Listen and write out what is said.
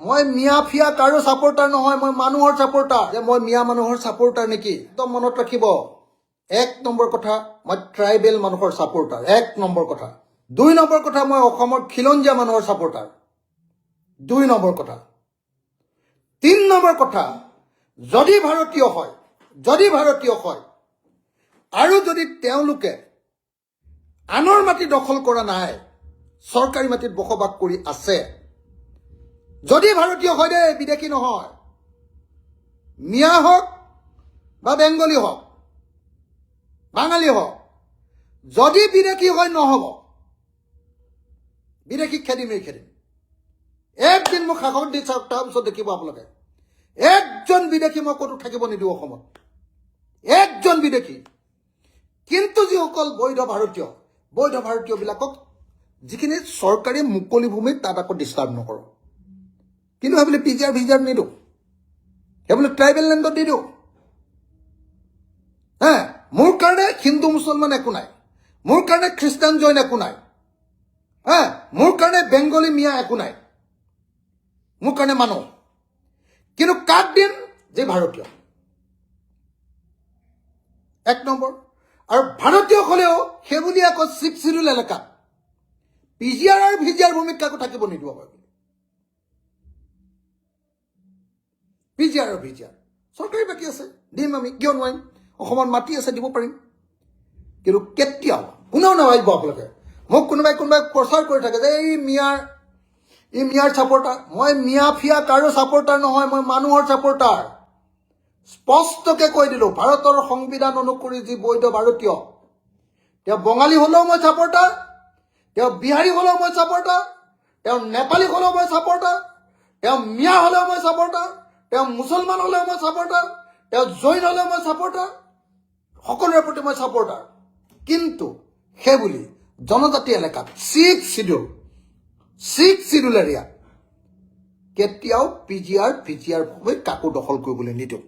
মই মিয়া ফিয়া কাৰো ছাপোৰ্টাৰ নহয়, মই মানুহৰ ছাপোৰ্টাৰ। যে মই মিয়া মানুহৰ ছাপোৰ্টাৰ নেকি? একদম মনত ৰাখিব। 1 নম্বৰ কথা, মই ট্ৰাইবেল মানুহৰ ছাপোৰ্টাৰ। 1 নম্বৰ কথা। 2 নম্বৰ কথা, মই অসমৰ খিলঞ্জীয়া মানুহৰ ছাপোৰ্টাৰ। 2 নম্বৰ কথা। 3 নম্বৰ কথা, যদি ভাৰতীয় হয় আৰু যদি তেওঁলোকে আনৰ মাটি দখল কৰা নাই, চৰকাৰী মাটিত বসবাস কৰি আছে, যদি ভাৰতীয় হয় দে, বিদেশী নহয়, মিয়া হওক বা বেংগলী হওক, বাঙালী হওক, যদি বিদেশী হয় নহব, বিদেশী খেদিম। একদিন মোক সাহস দি চাওক, তাৰপিছত দেখিব আপোনালোকে একজন বিদেশী মই ক'তো থাকিব নিদিওঁ অসমত, একজন বিদেশী। কিন্তু যিসকল বৈধ ভাৰতীয়বিলাকক যিখিনি চৰকাৰী মুকলি ভূমিত তাত আকৌ ডিষ্টাৰ্ব নকৰোঁ। কিন্তু সেইবুলি পিজিআৰ ভিজিআৰ নিদিওঁ, সেইবুলি ট্ৰাইবেল লেণ্ডত নিদিওঁ। মোৰ কাৰণে হিন্দু মুছলমান একো নাই, মোৰ কাৰণে খ্ৰীষ্টান জৈন একো নাই, মোৰ কাৰণে বেংগলী মিয়া একো নাই, মোৰ কাৰণে মানুহ। কিন্তু কাক দিম? যে ভাৰতীয়। 1 নম্বৰ। আৰু ভাৰতীয় হলেও সেইবুলি আকৌ 6 শিডিউল এলেকাত পিজিআৰ আৰু ভিজিআৰ ভূমিত কাকো থাকিব নিদিব। পিজিআৰ আৰু ভিজিআৰ চৰকাৰী বাকী আছে, দিম আমি, কিয় নোৱাৰিম? অসমত মাটি আছে, দিব পাৰিম। কিন্তু কেতিয়াও কোনেও নাভাবিব আপোনালোকে মোক কোনোবাই প্ৰচাৰ কৰি থাকে যে এই মিয়াৰ ছাপোৰ্টাৰ। মই মিয়া ফিয়া কাৰো ছাপোৰ্টাৰ নহয়, মই মানুহৰ ছাপোৰ্টাৰ। স্পষ্টকে কৈ দিলো, ভাৰতৰ সংবিধান অনুসৰি যি বৈধ ভাৰতীয়, তেওঁ বঙালী হলেও মই ছাপোৰ্টাৰ, তেওঁ বিহাৰী হলেও মই ছাপোৰ্টাৰ, তেওঁ নেপালী হলেও মই ছাপোৰ্টাৰ, তেওঁ মিয়া হলেও মই ছাপোৰ্টাৰ, তেওঁ মুছলমান হলেও মই ছাপোৰ্টাৰ, তেওঁ জৈন হলেও মই ছাপোৰ্টাৰ, সকলোৰে প্ৰতি মই ছাপোৰ্টাৰ। কিন্তু সেইবুলি জনজাতি এলেকাত 6 শিডিউল এৰিয়া কেতিয়াও পিজিআৰ ভিজিআৰ ভূমি কাকো দখল কৰিবলৈ নিদিওঁ।